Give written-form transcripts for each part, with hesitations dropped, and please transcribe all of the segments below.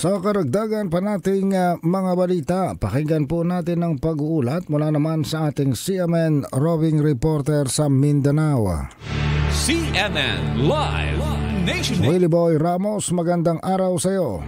Sa karagdagan pa nating mga balita, pakinggan po natin ang pag-uulat mula naman sa ating CMN roving reporter sa Mindanao. CMN Live Nation. Willie Boy Ramos, magandang araw sa iyo.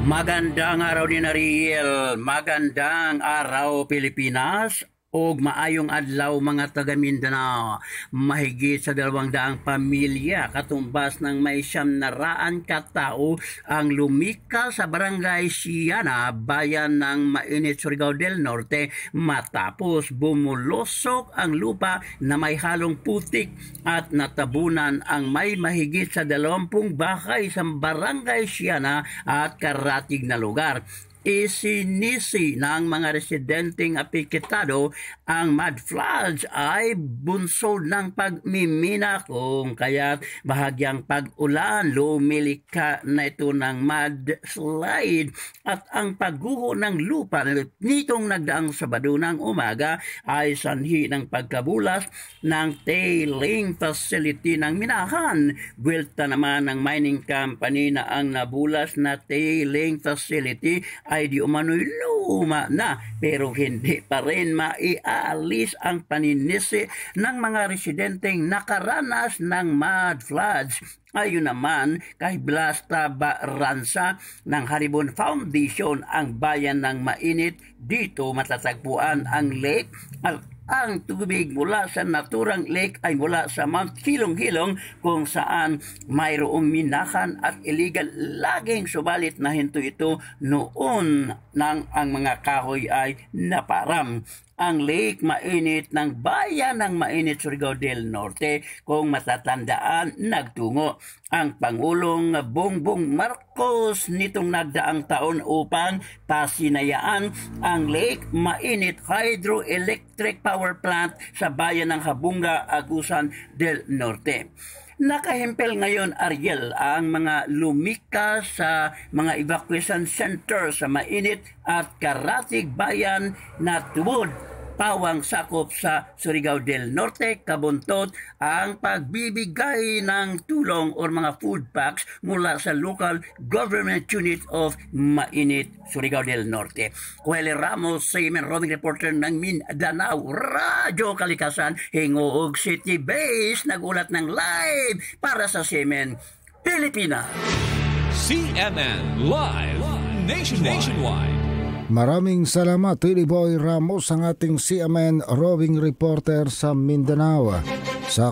Magandang araw din Ariel, magandang araw Pilipinas. Og maayong adlaw mga taga Mindanao. Mahigit sa 200 pamilya katumbas ng may 900 katao ang lumika sa barangay Siana, bayan ng Mainit, Surigao del Norte matapos bumulosok ang lupa na may halong putik at natabunan ang may mahigit sa 20 bahay sa barangay Siana at karatig na lugar. Isinisi ng mga residenteng apikitado ang mud floods ay bunsod ng pagmimina, kung kaya't bahagyang pag-ulan lumilika na ito ng mudslide at ang pagguho ng lupa nitong nagdaang Sabado ng umaga ay sanhi ng pagkabulas ng tailing facility ng minahan. Buwelta naman ng mining company na ang nabulas na tailing facility ay di umano'y luma na, pero hindi pa rin maialis ang paninisi ng mga residenteng nakaranas ng mud floods. Ayon naman kay Blasta Baransa ng Haribon Foundation, ang bayan ng Mainit, dito matatagpuan ang lake. Ang tubig mula sa naturang lake ay mula sa Mount Hilong-Hilong, kung saan mayroong minahan at illegal laging, subalit na hinto ito noon nang ang mga kahoy ay naparam. Ang Lake Mainit ng bayan ng Mainit, Surigao del Norte, kung matatandaan, nagtungo ang Pangulong Bongbong Marcos nitong nagdaang taon upang pasinayaan ang Lake Mainit Hydroelectric Power Plant sa bayan ng Habunga, Agusan del Norte. Nakahimpel ngayon, Ariel, ang mga lumika sa mga evacuation center sa Mainit at Karatig bayan na tubod pawang sakop sa Surigao del Norte, kabuntot ang pagbibigay ng tulong o mga food packs mula sa local government unit of Mainit, Surigao del Norte. Willie Ramos, CMN roving reporter ng Mindanao Radyo Kalikasan, Hingoog City Base, nagulat ng live para sa CMN Pilipinas. CMN Live Nationwide. Maraming salamat, Willie Boy Ramos, ang ating CMN roving reporter sa Mindanao. Sa